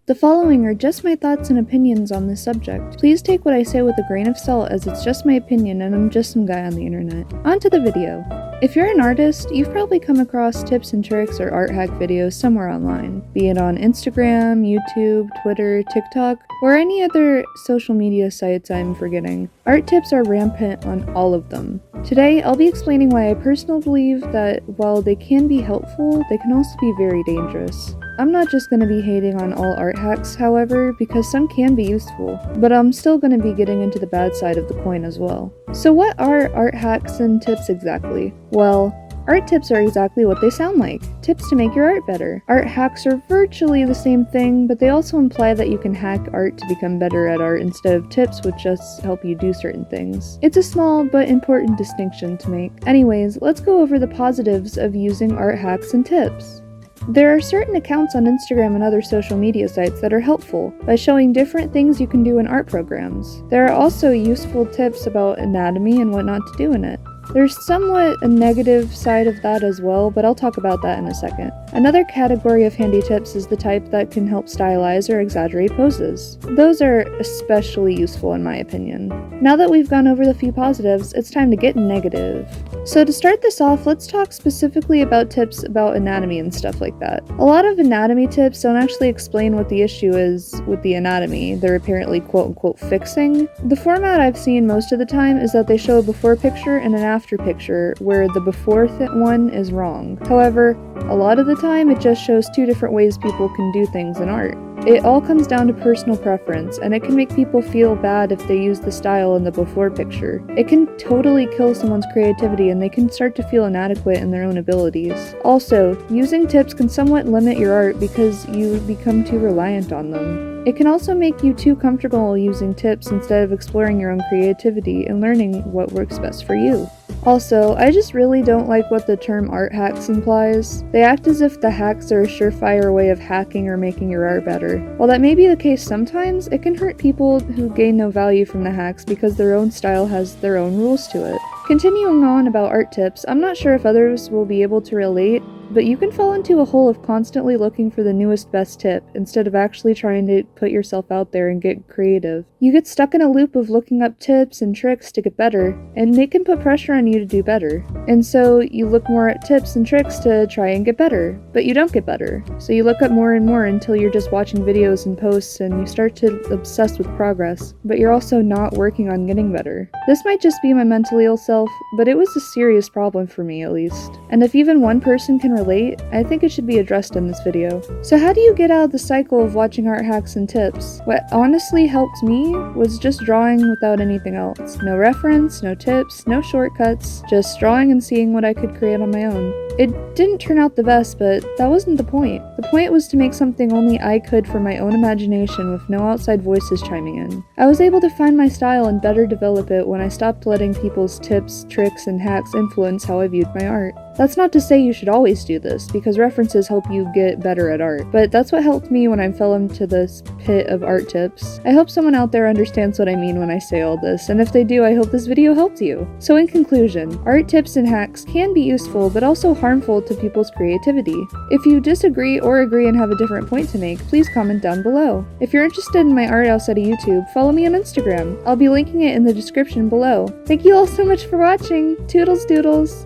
The following are just my thoughts and opinions on this subject. Please take what I say with a grain of salt, as it's just my opinion and I'm just some guy on the internet. On to the video. If you're an artist, you've probably come across tips and tricks or art hack videos somewhere online, be it on Instagram, YouTube, Twitter, TikTok, or any other social media sites I'm forgetting. Art tips are rampant on all of them. Today, I'll be explaining why I personally believe that while they can be helpful, they can also be very dangerous. I'm not just going to be hating on all art hacks, however, because some can be useful, but I'm still going to be getting into the bad side of the coin as well. So what are art hacks and tips exactly? Well, art tips are exactly what they sound like. Tips to make your art better. Art hacks are virtually the same thing, but they also imply that you can hack art to become better at art instead of tips which just help you do certain things. It's a small but important distinction to make. Anyways, let's go over the positives of using art hacks and tips. There are certain accounts on Instagram and other social media sites that are helpful by showing different things you can do in art programs. There are also useful tips about anatomy and what not to do in it. There's somewhat a negative side of that as well, but I'll talk about that in a second. Another category of handy tips is the type that can help stylize or exaggerate poses. Those are especially useful in my opinion. Now that we've gone over the few positives, it's time to get negative. So to start this off, let's talk specifically about tips about anatomy and stuff like that. A lot of anatomy tips don't actually explain what the issue is with the anatomy they're apparently quote-unquote fixing. The format I've seen most of the time is that they show a before picture and an after picture where the before one is wrong. However, a lot of the time it just shows two different ways people can do things in art. It all comes down to personal preference, and it can make people feel bad if they use the style in the before picture. It can totally kill someone's creativity and they can start to feel inadequate in their own abilities. Also, using tips can somewhat limit your art because you become too reliant on them. It can also make you too comfortable using tips instead of exploring your own creativity and learning what works best for you. Also, I just really don't like what the term art hacks implies. They act as if the hacks are a surefire way of hacking or making your art better. While that may be the case sometimes, it can hurt people who gain no value from the hacks because their own style has their own rules to it. Continuing on about art tips, I'm not sure if others will be able to relate, but you can fall into a hole of constantly looking for the newest best tip instead of actually trying to put yourself out there and get creative. You get stuck in a loop of looking up tips and tricks to get better, and they can put pressure on you to do better. And so you look more at tips and tricks to try and get better, but you don't get better. So you look up more and more until you're just watching videos and posts and you start to obsess with progress, but you're also not working on getting better. This might just be my mentally ill self, but it was a serious problem for me at least. And if even one person can relate, I think it should be addressed in this video. So how do you get out of the cycle of watching art hacks and tips? What honestly helped me was just drawing without anything else. No reference, no tips, no shortcuts, just drawing and seeing what I could create on my own. It didn't turn out the best, but that wasn't the point. The point was to make something only I could from my own imagination with no outside voices chiming in. I was able to find my style and better develop it when I stopped letting people's tips, tricks, and hacks influence how I viewed my art. That's not to say you should always do this, because references help you get better at art, but that's what helped me when I fell into this pit of art tips. I hope someone out there understands what I mean when I say all this, and if they do, I hope this video helped you. So in conclusion, art tips and hacks can be useful, but also harmful to people's creativity. If you disagree or agree and have a different point to make, please comment down below. If you're interested in my art outside of YouTube, follow me on Instagram. I'll be linking it in the description below. Thank you all so much for watching. Toodles doodles!